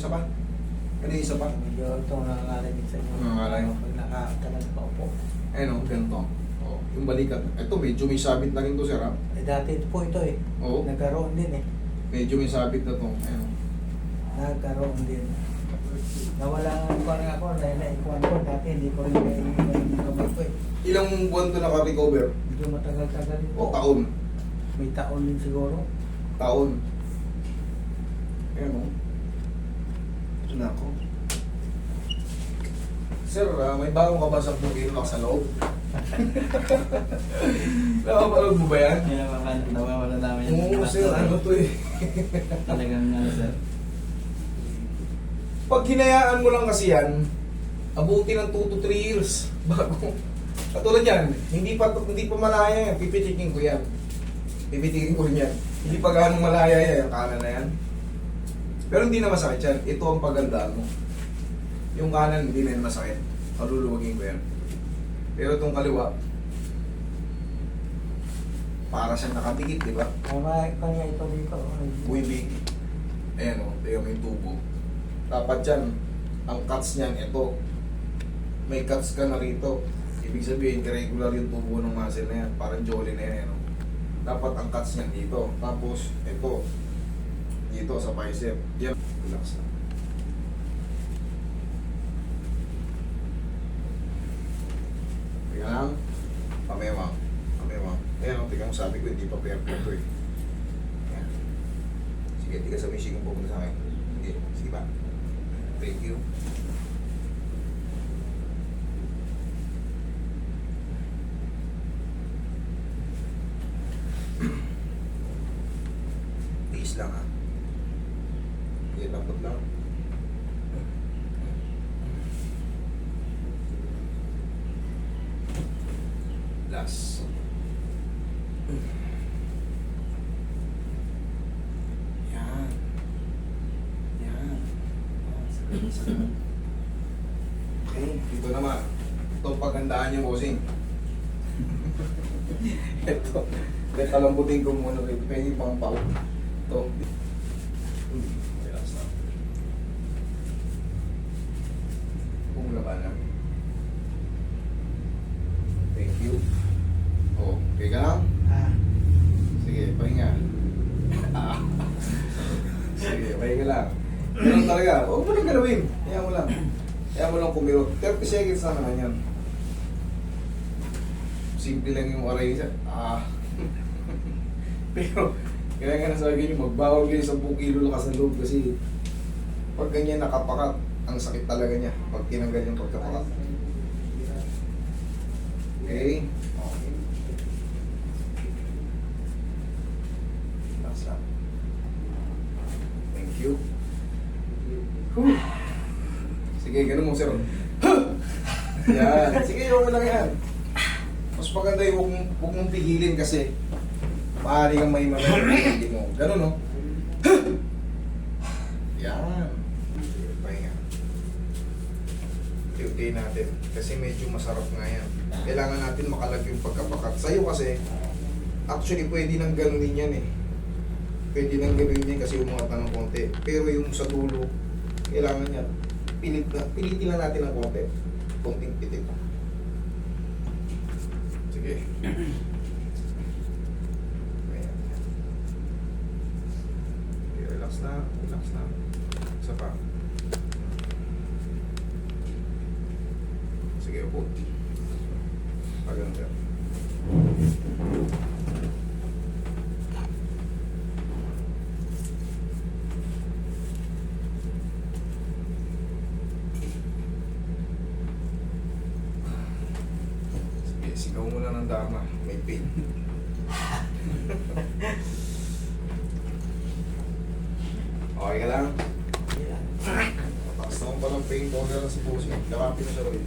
isa pa. Ano yung isa pa? Medyo ito nakakarinig sa inyo. Nakakarinig. Pag nakatalag pa po. Ayun o, ganito. Oh, yung balikat. Ito, medyo may sabit na rin to, sir, ha? Eh dati po ito eh. Oo. Nagkaroon din eh. Medyo may sabit na to. Ayun. Nagkaroon din. Nawala nga ako dahil naikuhan ko. Dati hindi ko rin yung kamay ko eh. Ilang buwan to naka-recover? Medyo matagal-tagal din O po. taon? May taon din siguro. Taon. Ayun o. Ito na ako. Sir, may bagong kabasang pugin lang sa loob. Nakapanood mo ba yan? Nawawala namin Oo, sir, ano to eh. Talagang sir. Pag hinayaan mo lang kasi yan, abuti ng 2 to 3 years bago. Katulad yan, hindi pa malaya yan, pipitikin ko yan. Pipitikin ko rin yan. Hindi pa gaano malaya yan, yung kanan na yan. Pero hindi na masakit yan. Ito ang pagandaan mo. Yung kanan, hindi na yan masakit. Kaluluwagin ko yan. Pero itong kaliwa, para siyang nakadikit, di ba? Kaya ito dito. Buibig. Ayan o, tingnan mo yung tubo. Dapat yan, ang cuts niyan, ito. May cuts ka na rito. Ibig sabihin, irregular yung tubo ng muscle na yan. Parang jolly na yan. Dapat ang cuts niyan dito. Tapos, ito. Dito sa bicep. Yan. Relax na. Tingnan lang. Pamewang. Pamewang. Ayan o, tingnan mo, sabi ko, hindi pa perfect to eh. Ayan. Sige, tiga sa machine kung pupunta sa akin. Sige, sige ba? Thank you. Tiis lang ha. Sige, lambot lang. Last. Yan. Yan. Okay, dito naman. Ito paghandaan niyo, bossing. Ito. Ito lambutin ko muna. Pwede pang pao. Ito. Relax na. Pumulaban lang. Thank you. Oh, okay ka lang? Sige, pahinga. Sige, pahinga lang. Ganun talaga. Huwag mo lang galawin. Kaya mo lang. Kaya mo lang kumiro. 30 seconds na naman yan. Simple lang yung aray niya. Pero, kaya nga nasabi nyo, magbawal kayo 10 kilo lakas ng loob kasi pag ganyan nakapakat, ang sakit talaga niya pag tinanggal yung pagkapakat. Okay? Okay. Last lang. Thank you. Whew. Sige, ganun mo, sir. Yan. Sige, yung lang yan. Mas maganda yung huwag mong pigilin kasi maaari kang may hindi mo. Ganun, no? Yan. Pahinga. Okay natin. Kasi medyo masarap nga yan. Kailangan natin makalag yung pagkapakat. Sa'yo kasi, actually pwede nang ganunin yan eh. Pwede nang ganunin yan kasi umungat na ng konti. Pero yung sa dulo, kailangan yan. Pilitin lang natin ng konti. Konting pitik. Sige. Ayan. Okay, relax na. Relax na. Isa pa. Sige, upo. Pagano ka. Sige, sigaw mo na ng dharma. May pain. Okay ka lang? Mataas naman pa ng pain ko na sa puso. Lakapin na siya ulit.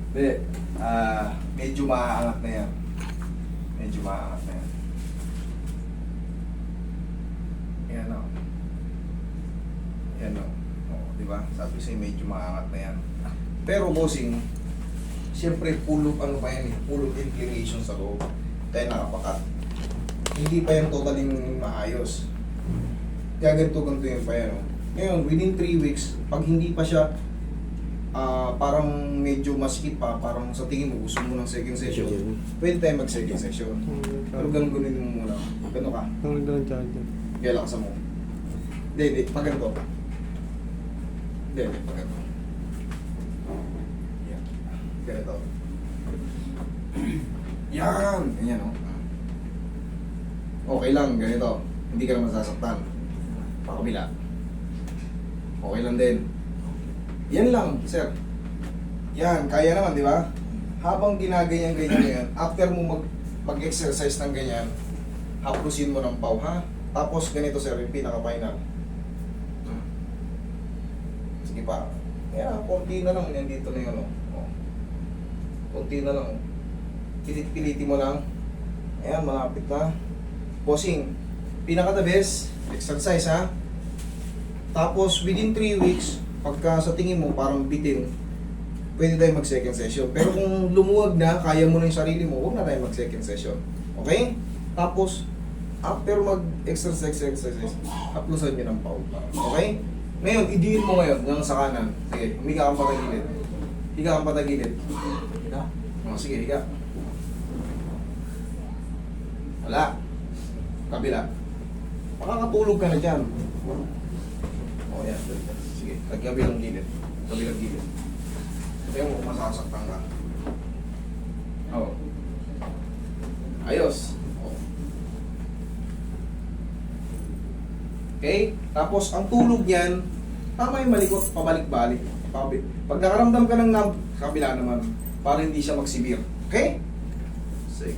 Hindi. Medyo maaangat na yan. Medyo maaangat na yan. Yan o. Yan o. O, di ba? Sabi sa'yo medyo maaangat na yan. Pero bossing, siyempre full of ano pa yan eh, full of inflammation sa loob. Kaya nakapakat. Hindi pa yan totaling maayos. Kaya ganito yung pa yan. Oh. Ngayon, within 3 weeks, pag hindi pa siya parang medyo masikip pa, parang sa tingin mo, gusto mo ng second session, pwede tayo mag-second session. Pero ganun mo muna. Gano'n ka? Ang nagdalang charger. Kaya laksa mo. Hindi, pag ganito. Hindi, pag ganito. Yan. Ganito. Yan! Ganyan, o. Okay lang, ganito. Hindi ka naman sasaktan. Pakabila. Okay lang din. Yan lang, sir. Yan, kaya naman, di ba? Habang ginaganyan-ganyan yan, after mo mag-exercise ng ganyan, haplusin mo ng paw, ha? Tapos ganito, sir, yung pinaka-final. Sige pa. Yan, konti na lang. Yan dito na yun, oh. Konti na lang. Pilit-piliti mo lang. Ayan, malapit na. Posing. Pinaka-the best, exercise, ha? Tapos, within 3 weeks, pagka sa tingin mo parang bitin, pwede tayo mag-second session. Pero kung lumuwag na, kaya mo na yung sarili mo, huwag na tayo mag-second session. Okay? Tapos, after mag-exercise, haplusan nyo ng paw. Okay? Ngayon, idiin mo ngayon ng sa kanan. Sige, humiga kang patagilid. Higa kang patagilid. Higa. O, sige, higa. Wala. Kabila. Makakatulog ka na dyan. O, yan. Sige, kabilang gilid. Kabilang gilid. Kaya mo, masasaktan ka. O. Ayos. O. Okay? Tapos, ang tulog niyan, tama yung malikot, pabalik-balik. Pag nakaramdam ka ng kabila naman, para hindi siya magsibir. Okay? Sige.